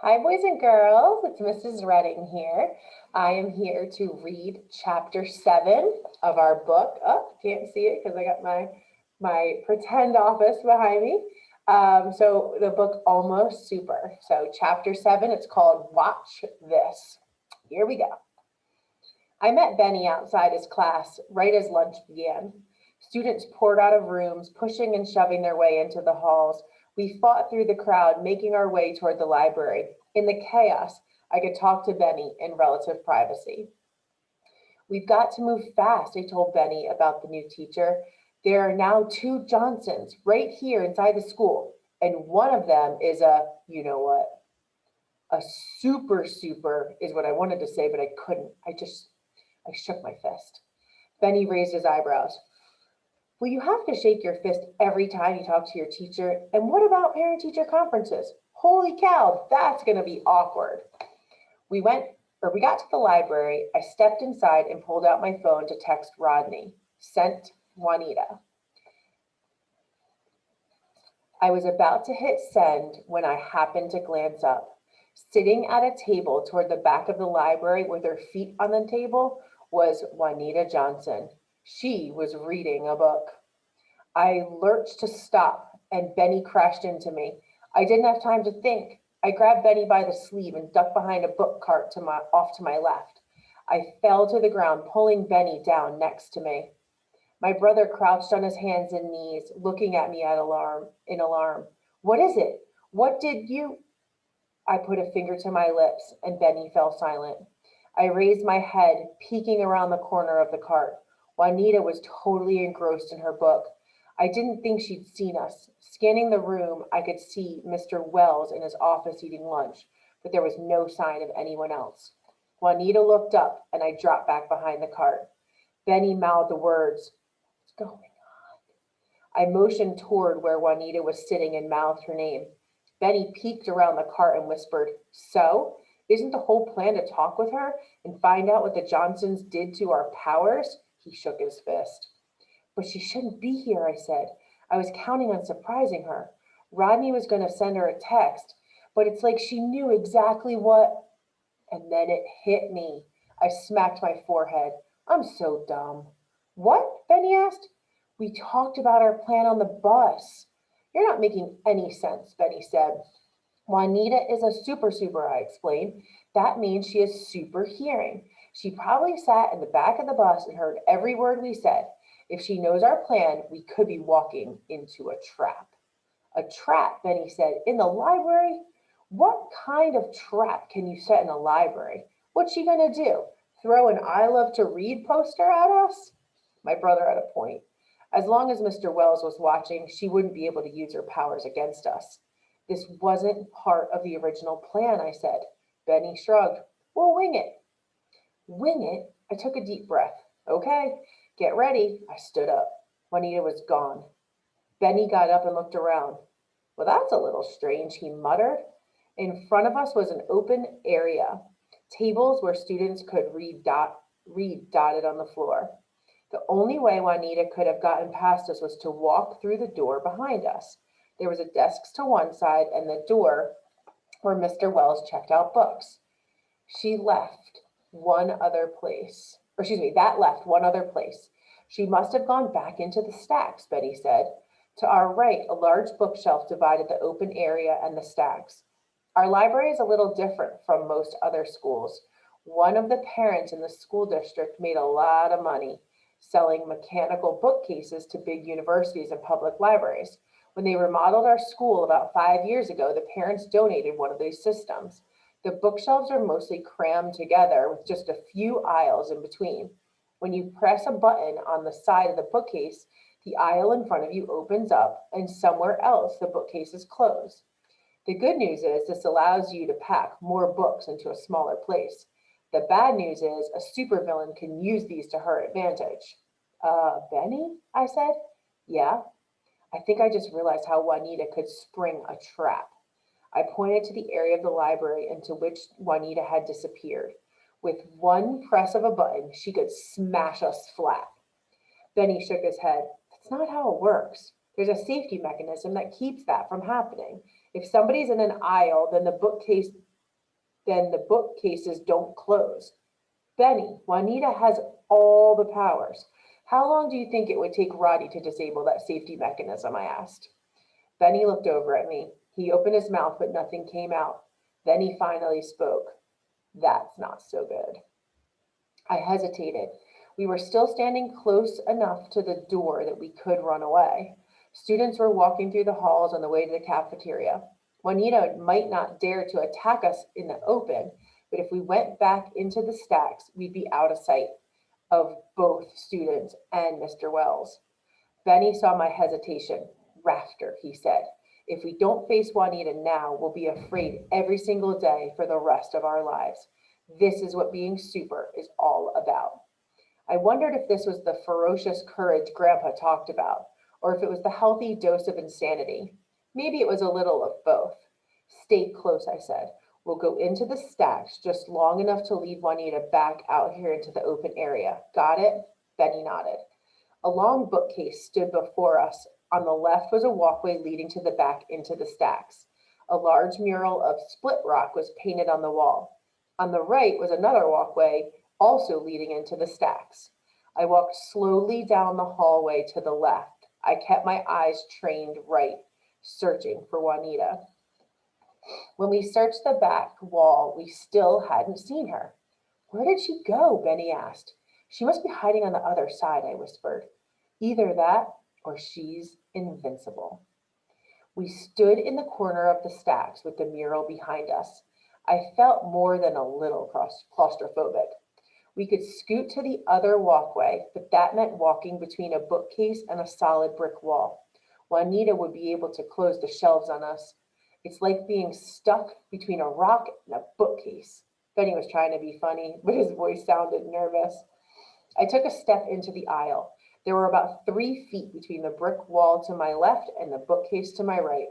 Hi, boys and girls. It's Mrs. Redding here. I am here to read chapter 7 of our book. Oh, can't see it because I got my pretend office behind me. So the book Almost Super. So chapter 7, it's called Watch This. Here we go. I met Benny outside his class right as lunch began. Students poured out of rooms, pushing and shoving their way into the halls. We fought through the crowd, making our way toward the library. In the chaos, I could talk to Benny in relative privacy. We've got to move fast, I told Benny about the new teacher. There are now two Johnsons right here inside the school, and one of them is a, you know what, a super is what I wanted to say, but I couldn't. I shook my fist. Benny raised his eyebrows. Will you have to shake your fist every time you talk to your teacher? And what about parent-teacher conferences? Holy cow, that's going to be awkward. We got to the library. I stepped inside and pulled out my phone to text Rodney. Sent Juanita. I was about to hit send when I happened to glance up. Sitting at a table toward the back of the library with her feet on the table was Juanita Johnson. She was reading a book. I lurched to stop, and Benny crashed into me. I didn't have time to think. I grabbed Benny by the sleeve and ducked behind a book cart off to my left. I fell to the ground, pulling Benny down next to me. My brother crouched on his hands and knees, looking at me in alarm. What is it? What did you? I put a finger to my lips, and Benny fell silent. I raised my head, peeking around the corner of the cart. Juanita was totally engrossed in her book. I didn't think she'd seen us. Scanning the room, I could see Mr. Wells in his office eating lunch, but there was no sign of anyone else. Juanita looked up, and I dropped back behind the cart. Benny mouthed the words, "What's going on?" I motioned toward where Juanita was sitting and mouthed her name. Benny peeked around the cart and whispered, "So, isn't the whole plan to talk with her and find out what the Johnsons did to our powers?" He shook his fist. But she shouldn't be here, I said. I was counting on surprising her. Rodney was going to send her a text, but it's like she knew exactly what. And then it hit me. I smacked my forehead. I'm so dumb. What? Benny asked. We talked about our plan on the bus. You're not making any sense, Benny said. Juanita is a super, I explained. That means she has super hearing. She probably sat in the back of the bus and heard every word we said. If she knows our plan, we could be walking into a trap. A trap, Benny said, in the library? What kind of trap can you set in a library? What's she gonna do? Throw an I love to read poster at us? My brother had a point. As long as Mr. Wells was watching, she wouldn't be able to use her powers against us. This wasn't part of the original plan, I said. Benny shrugged. We'll wing it. Wing it? I took a deep breath. Okay, get ready. I stood up. Juanita was gone. Benny got up and looked around. Well, that's a little strange, he muttered. In front of us was an open area, tables where students could read dotted on the floor. The only way Juanita could have gotten past us was to walk through the door behind us. There was a desk to one side and the door where Mr. Wells checked out books. She left one other place. That left one other place. She must have gone back into the stacks, Betty said. To our right, a large bookshelf divided the open area and the stacks. Our library is a little different from most other schools. One of the parents in the school district made a lot of money selling mechanical bookcases to big universities and public libraries. When they remodeled our school about 5 years ago, the parents donated one of these systems. The bookshelves are mostly crammed together with just a few aisles in between. When you press a button on the side of the bookcase, the aisle in front of you opens up, and somewhere else the bookcase is closed. The good news is this allows you to pack more books into a smaller place. The bad news is a supervillain can use these to her advantage. Benny? I said. Yeah. I think I just realized how Juanita could spring a trap. I pointed to the area of the library into which Juanita had disappeared. With one press of a button, she could smash us flat. Benny shook his head. That's not how it works. There's a safety mechanism that keeps that from happening. If somebody's in an aisle, then the bookcase then the bookcases don't close. Benny, Juanita has all the powers. How long do you think it would take Roddy to disable that safety mechanism? I asked. Benny looked over at me. He opened his mouth, but nothing came out. Then he finally spoke. That's not so good. I hesitated. We were still standing close enough to the door that we could run away. Students were walking through the halls on the way to the cafeteria. Juanita might not dare to attack us in the open, but if we went back into the stacks, we'd be out of sight of both students and Mr. Wells. Benny saw my hesitation. Rafter, he said. If we don't face Juanita now, we'll be afraid every single day for the rest of our lives. This is what being super is all about. I wondered if this was the ferocious courage Grandpa talked about, or if it was the healthy dose of insanity. Maybe it was a little of both. Stay close, I said. We'll go into the stacks just long enough to lead Juanita back out here into the open area. Got it? Benny nodded. A long bookcase stood before us. On the left was a walkway leading to the back into the stacks. A large mural of split rock was painted on the wall. On the right was another walkway, also leading into the stacks. I walked slowly down the hallway to the left. I kept my eyes trained right, searching for Juanita. When we searched the back wall, we still hadn't seen her. Where did she go? Benny asked. She must be hiding on the other side, I whispered. Either that or she's invincible. We stood in the corner of the stacks with the mural behind us. I felt more than a little claustrophobic. We could scoot to the other walkway, but that meant walking between a bookcase and a solid brick wall. Juanita would be able to close the shelves on us. It's like being stuck between a rock and a bookcase. Benny was trying to be funny, but his voice sounded nervous. I took a step into the aisle. There were about 3 feet between the brick wall to my left and the bookcase to my right.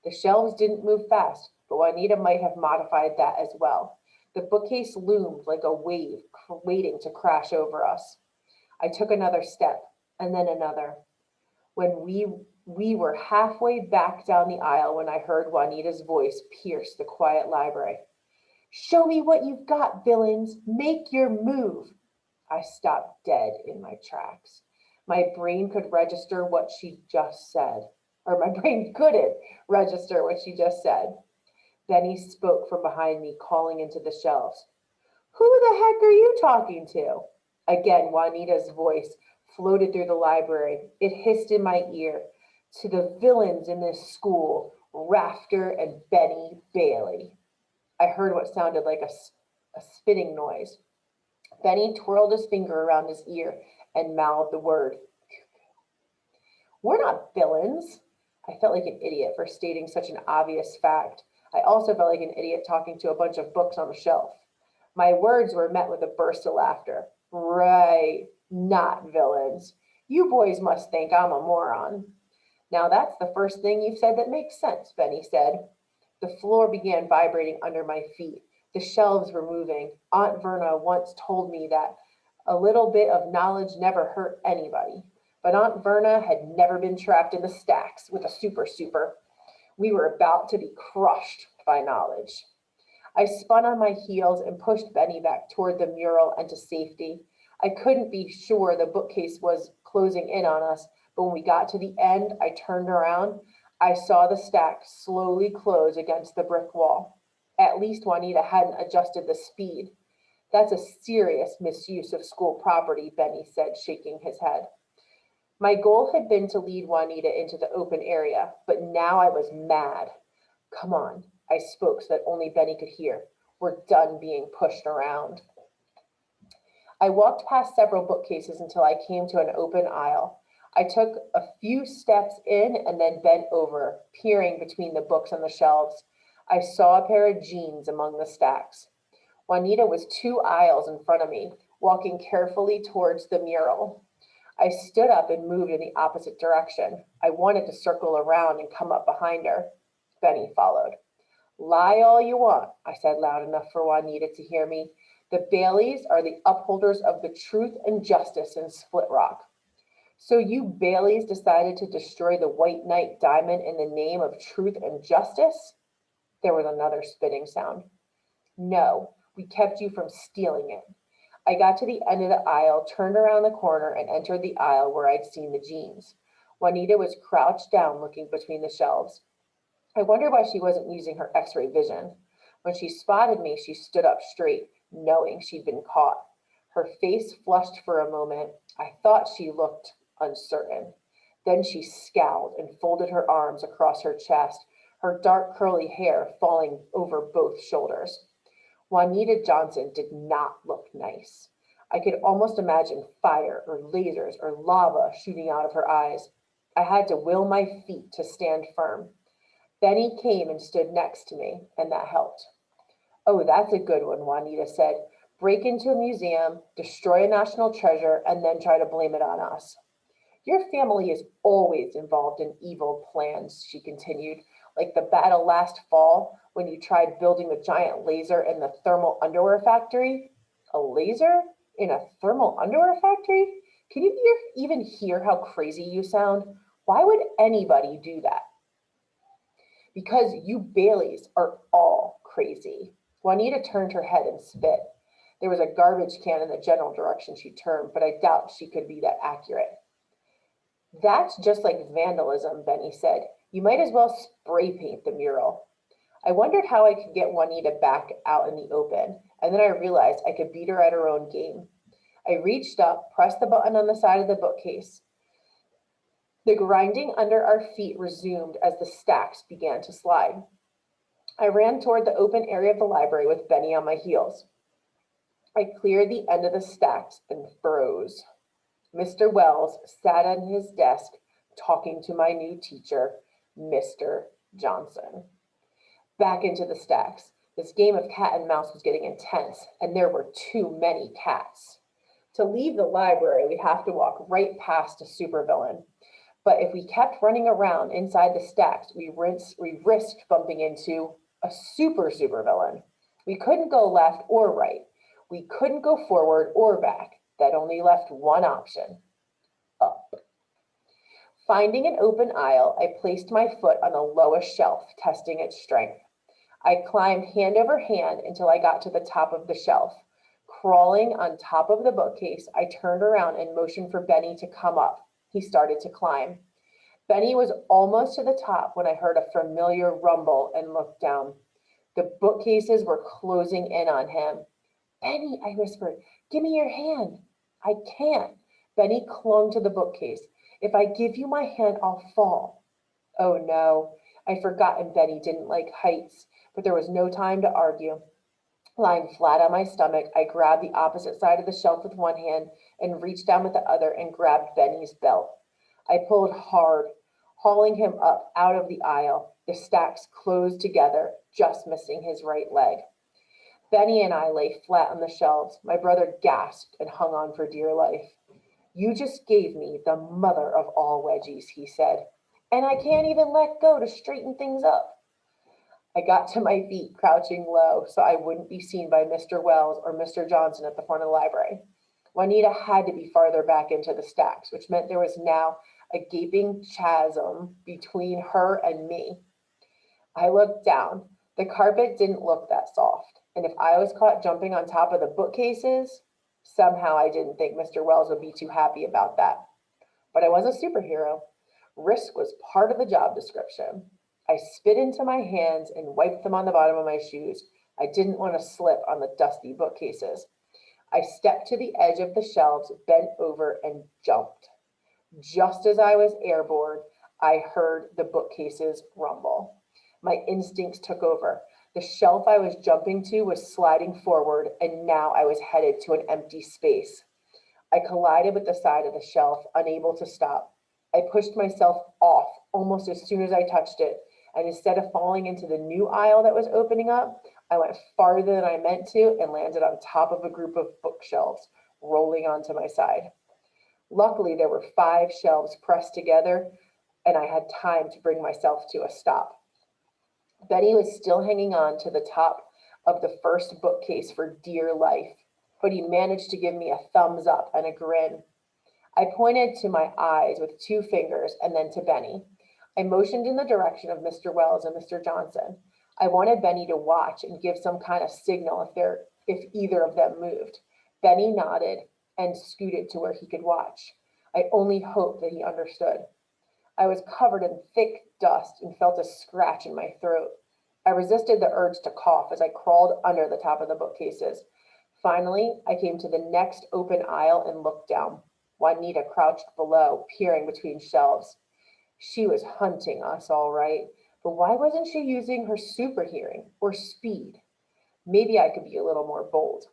The shelves didn't move fast, but Juanita might have modified that as well. The bookcase loomed like a wave waiting to crash over us. I took another step, and then another. When we were halfway back down the aisle when I heard Juanita's voice pierce the quiet library. Show me what you've got, villains. Make your move. I stopped dead in my tracks. My brain could register what she just said. Or my brain couldn't register what she just said. Benny spoke from behind me, calling into the shelves. Who the heck are you talking to? Again, Juanita's voice floated through the library. It hissed in my ear. To the villains in this school, Rafter and Benny Bailey. I heard what sounded like a spitting noise. Benny twirled his finger around his ear and mouthed the word. We're not villains. I felt like an idiot for stating such an obvious fact. I also felt like an idiot talking to a bunch of books on the shelf. My words were met with a burst of laughter. Right, not villains. You boys must think I'm a moron. Now that's the first thing you've said that makes sense, Benny said. The floor began vibrating under my feet. The shelves were moving. Aunt Verna once told me that a little bit of knowledge never hurt anybody. But Aunt Verna had never been trapped in the stacks with a super. We were about to be crushed by knowledge. I spun on my heels and pushed Benny back toward the mural and to safety. I couldn't be sure the bookcase was closing in on us, but when we got to the end, I turned around. I saw the stack slowly close against the brick wall. At least Juanita hadn't adjusted the speed. That's a serious misuse of school property, Benny said, shaking his head. My goal had been to lead Juanita into the open area, but now I was mad. Come on, I spoke so that only Benny could hear. We're done being pushed around. I walked past several bookcases until I came to an open aisle. I took a few steps in and then bent over, peering between the books on the shelves. I saw a pair of jeans among the stacks. Juanita was 2 aisles in front of me, walking carefully towards the mural. I stood up and moved in the opposite direction. I wanted to circle around and come up behind her. Benny followed. Lie all you want, I said loud enough for Juanita to hear me. The Baileys are the upholders of the truth and justice in Split Rock. So you Baileys decided to destroy the White Knight diamond in the name of truth and justice? There was another spitting sound. No, we kept you from stealing it. I got to the end of the aisle, turned around the corner, and entered the aisle where I'd seen the jeans. Juanita was crouched down looking between the shelves. I wondered why she wasn't using her x-ray vision. When she spotted me, she stood up straight, knowing she'd been caught. Her face flushed for a moment. I thought she looked uncertain. Then she scowled and folded her arms across her chest, her dark curly hair falling over both shoulders. Juanita Johnson did not look nice. I could almost imagine fire or lasers or lava shooting out of her eyes. I had to will my feet to stand firm. Benny came and stood next to me, and that helped. Oh, that's a good one, Juanita said. Break into a museum, destroy a national treasure, and then try to blame it on us. Your family is always involved in evil plans, she continued, like the battle last fall when you tried building the giant laser in the thermal underwear factory. A laser in a thermal underwear factory? Can you even hear how crazy you sound? Why would anybody do that? Because you Baileys are all crazy. Juanita turned her head and spit. There was a garbage can in the general direction she turned, but I doubt she could be that accurate. That's just like vandalism, Benny said. You might as well spray paint the mural. I wondered how I could get Juanita back out in the open, and then I realized I could beat her at her own game. I reached up, pressed the button on the side of the bookcase. The grinding under our feet resumed as the stacks began to slide. I ran toward the open area of the library with Benny on my heels. I cleared the end of the stacks and froze. Mr. Wells sat at his desk talking to my new teacher, Mr. Johnson. Back into the stacks. This game of cat and mouse was getting intense, and there were too many cats. To leave the library, we'd have to walk right past a supervillain. But if we kept running around inside the stacks, we risked bumping into a supervillain. We couldn't go left or right. We couldn't go forward or back. That only left one option: up. Finding an open aisle, I placed my foot on the lowest shelf, testing its strength. I climbed hand over hand until I got to the top of the shelf. Crawling on top of the bookcase, I turned around and motioned for Benny to come up. He started to climb. Benny was almost to the top when I heard a familiar rumble and looked down. The bookcases were closing in on him. Benny, I whispered, give me your hand. I can't. Benny clung to the bookcase. If I give you my hand, I'll fall. Oh no, I'd forgotten Benny didn't like heights, but there was no time to argue. Lying flat on my stomach, I grabbed the opposite side of the shelf with one hand and reached down with the other and grabbed Benny's belt. I pulled hard, hauling him up out of the aisle. The stacks closed together, just missing his right leg. Benny and I lay flat on the shelves. My brother gasped and hung on for dear life. You just gave me the mother of all wedgies, he said, and I can't even let go to straighten things up. I got to my feet, crouching low, so I wouldn't be seen by Mr. Wells or Mr. Johnson at the front of the library. Juanita had to be farther back into the stacks, which meant there was now a gaping chasm between her and me. I looked down. The carpet didn't look that soft, and if I was caught jumping on top of the bookcases, somehow I didn't think Mr. Wells would be too happy about that. But I was a superhero. Risk was part of the job description. I spit into my hands and wiped them on the bottom of my shoes. I didn't want to slip on the dusty bookcases. I stepped to the edge of the shelves, bent over, and jumped. Just as I was airborne, I heard the bookcases rumble. My instincts took over. The shelf I was jumping to was sliding forward, and now I was headed to an empty space. I collided with the side of the shelf, unable to stop. I pushed myself off almost as soon as I touched it, and instead of falling into the new aisle that was opening up, I went farther than I meant to and landed on top of a group of bookshelves, rolling onto my side. Luckily, there were 5 shelves pressed together, and I had time to bring myself to a stop. Benny was still hanging on to the top of the first bookcase for dear life, but he managed to give me a thumbs up and a grin. I pointed to my eyes with 2 fingers and then to Benny. I motioned in the direction of Mr. Wells and Mr. Johnson. I wanted Benny to watch and give some kind of signal if either of them moved. Benny nodded and scooted to where he could watch. I only hoped that he understood. I was covered in thick dust and felt a scratch in my throat. I resisted the urge to cough as I crawled under the top of the bookcases. Finally, I came to the next open aisle and looked down. Juanita crouched below, peering between shelves. She was hunting us, all right, but why wasn't she using her super hearing or speed? Maybe I could be a little more bold.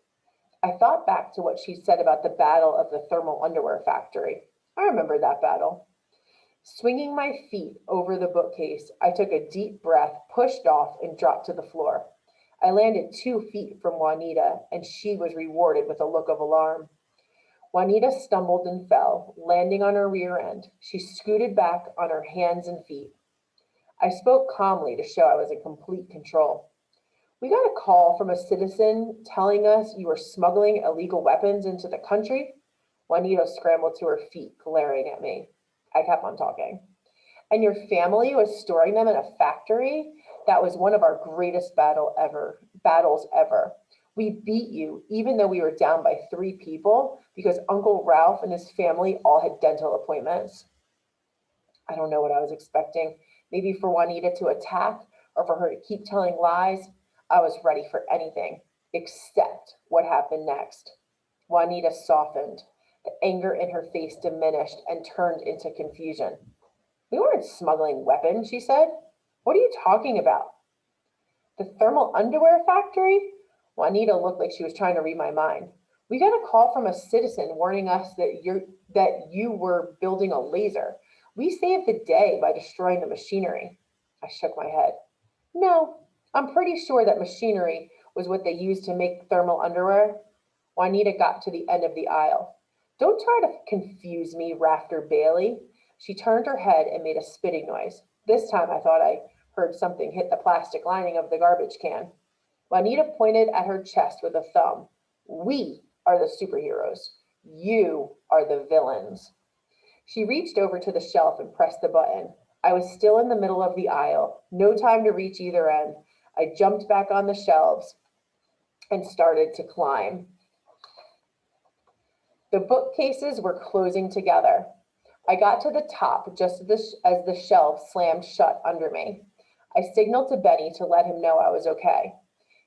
I thought back to what she said about the battle of the thermal underwear factory. I remember that battle. Swinging my feet over the bookcase, I took a deep breath, pushed off, and dropped to the floor. I landed 2 feet from Juanita, and she was rewarded with a look of alarm. Juanita stumbled and fell, landing on her rear end. She scooted back on her hands and feet. I spoke calmly to show I was in complete control. We got a call from a citizen telling us you were smuggling illegal weapons into the country. Juanita scrambled to her feet, glaring at me. I kept on talking. And your family was storing them in a factory? That was one of our greatest battles ever. We beat you, even though we were down by 3 people, because Uncle Ralph and his family all had dental appointments. I don't know what I was expecting. Maybe for Juanita to attack or for her to keep telling lies. I was ready for anything, except what happened next. Juanita softened. The anger in her face diminished and turned into confusion. We weren't smuggling weapons, she said. What are you talking about? The thermal underwear factory? Juanita looked like she was trying to read my mind. We got a call from a citizen warning us that you were building a laser. We saved the day by destroying the machinery. I shook my head. No, I'm pretty sure that machinery was what they used to make thermal underwear. Juanita got to the end of the aisle. Don't try to confuse me, Rafter Bailey. She turned her head and made a spitting noise. This time I thought I heard something hit the plastic lining of the garbage can. Juanita pointed at her chest with a thumb. We are the superheroes. You are the villains. She reached over to the shelf and pressed the button. I was still in the middle of the aisle. No time to reach either end. I jumped back on the shelves and started to climb. The bookcases were closing together. I got to the top just as the shelves slammed shut under me. I signaled to Benny to let him know I was okay.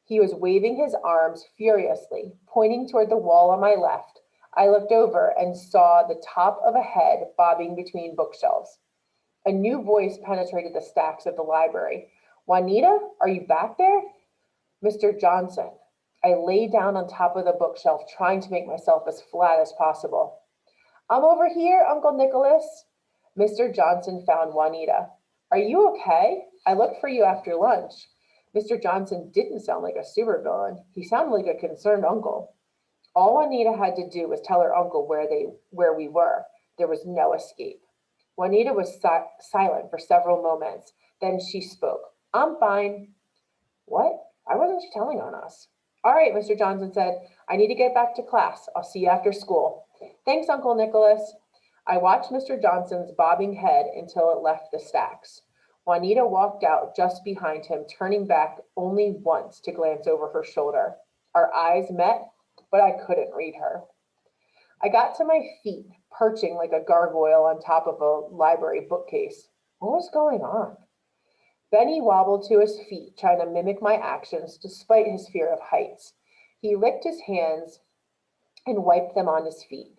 He was waving his arms furiously, pointing toward the wall on my left. I looked over and saw the top of a head bobbing between bookshelves. A new voice penetrated the stacks of the library. Juanita, are you back there? Mr. Johnson. I lay down on top of the bookshelf, trying to make myself as flat as possible. I'm over here, Uncle Nicholas. Mr. Johnson found Juanita. Are you okay? I looked for you after lunch. Mr. Johnson didn't sound like a supervillain. He sounded like a concerned uncle. All Juanita had to do was tell her uncle where we were. There was no escape. Juanita was silent for several moments. Then she spoke. I'm fine. What? Why wasn't she telling on us? All right, Mr. Johnson said. I need to get back to class. I'll see you after school. Thanks, Uncle Nicholas. I watched Mr. Johnson's bobbing head until it left the stacks. Juanita walked out just behind him, turning back only once to glance over her shoulder. Our eyes met, but I couldn't read her. I got to my feet, perching like a gargoyle on top of a library bookcase. What was going on? Benny wobbled to his feet, trying to mimic my actions despite his fear of heights. He licked his hands and wiped them on his feet.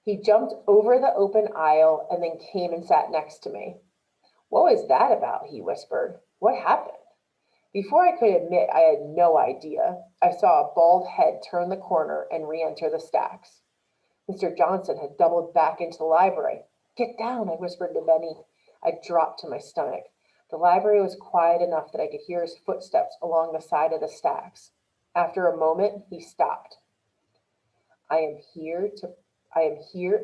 He jumped over the open aisle and then came and sat next to me. What was that about? He whispered. What happened? Before I could admit I had no idea, I saw a bald head turn the corner and re-enter the stacks. Mr. Johnson had doubled back into the library. Get down, I whispered to Benny. I dropped to my stomach. The library was quiet enough that I could hear his footsteps along the side of the stacks. After a moment, he stopped. I am here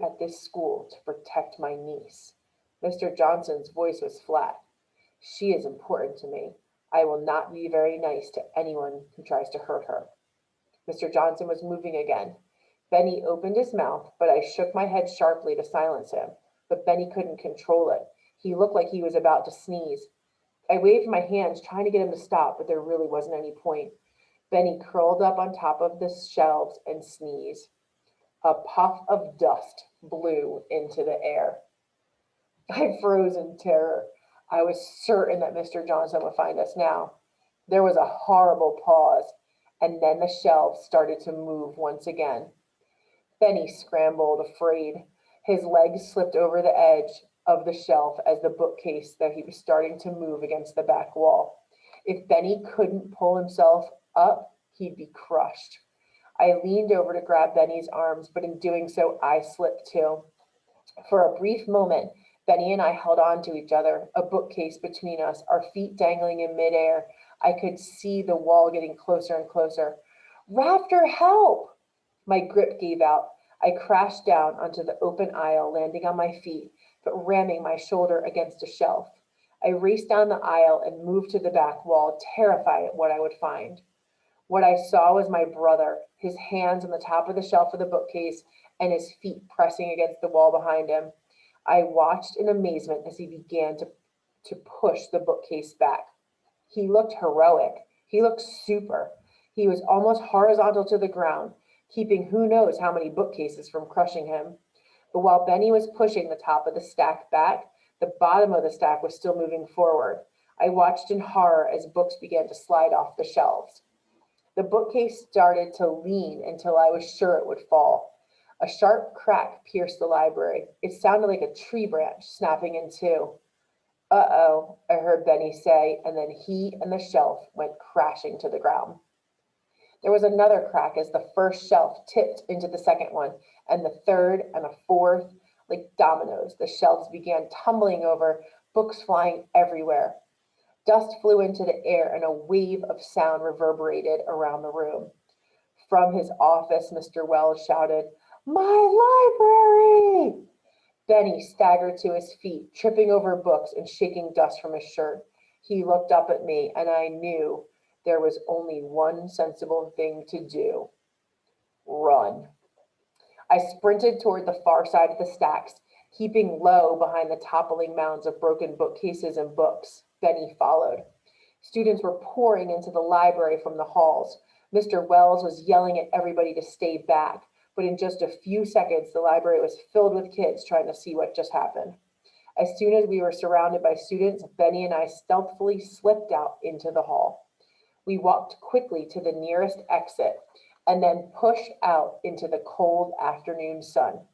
at this school to protect my niece. Mr. Johnson's voice was flat. She is important to me. I will not be very nice to anyone who tries to hurt her. Mr. Johnson was moving again. Benny opened his mouth, but I shook my head sharply to silence him. But Benny couldn't control it. He looked like he was about to sneeze. I waved my hands trying to get him to stop, but there really wasn't any point. Benny curled up on top of the shelves and sneezed. A puff of dust blew into the air. I froze in terror. I was certain that Mr. Johnson would find us now. There was a horrible pause, and then the shelves started to move once again. Benny scrambled, afraid. His legs slipped over the edge of the shelf as the bookcase that he was starting to move against the back wall. If Benny couldn't pull himself up, he'd be crushed. I leaned over to grab Benny's arms, but in doing so, I slipped too. For a brief moment, Benny and I held on to each other, a bookcase between us, our feet dangling in midair. I could see the wall getting closer and closer. Rafter, help! My grip gave out. I crashed down onto the open aisle, landing on my feet, but ramming my shoulder against a shelf. I raced down the aisle and moved to the back wall, terrified at what I would find. What I saw was my brother, his hands on the top of the shelf of the bookcase and his feet pressing against the wall behind him. I watched in amazement as he began to push the bookcase back. He looked heroic. He looked super. He was almost horizontal to the ground, keeping who knows how many bookcases from crushing him. But while Benny was pushing the top of the stack back, the bottom of the stack was still moving forward. I watched in horror as books began to slide off the shelves. The bookcase started to lean until I was sure it would fall. A sharp crack pierced the library. It sounded like a tree branch snapping in two. Uh-oh, I heard Benny say, and then he and the shelf went crashing to the ground. There was another crack as the first shelf tipped into the second one, and the third and a fourth. Like dominoes, the shelves began tumbling over, books flying everywhere. Dust flew into the air, and a wave of sound reverberated around the room. From his office, Mr. Wells shouted, "My library!" Benny staggered to his feet, tripping over books and shaking dust from his shirt. He looked up at me, and I knew there was only one sensible thing to do: run. I sprinted toward the far side of the stacks, keeping low behind the toppling mounds of broken bookcases and books. Benny followed. Students were pouring into the library from the halls. Mr. Wells was yelling at everybody to stay back, but in just a few seconds, the library was filled with kids trying to see what just happened. As soon as we were surrounded by students, Benny and I stealthily slipped out into the hall. We walked quickly to the nearest exit and then pushed out into the cold afternoon sun.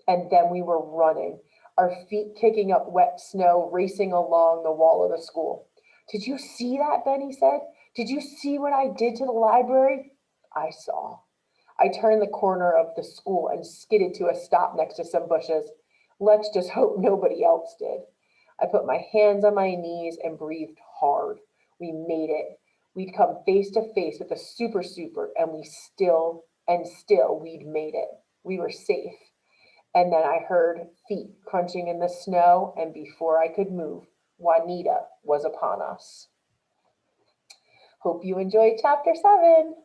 And then we were running, our feet kicking up wet snow, racing along the wall of the school. "Did you see that?" Benny said. "Did you see what I did to the library?" I saw. I turned the corner of the school and skidded to a stop next to some bushes. Let's just hope nobody else did. I put my hands on my knees and breathed hard. We made it. We'd come face to face with a super, and still we'd made it. We were safe. And then I heard feet crunching in the snow, and before I could move, Juanita was upon us. Hope you enjoyed chapter 7.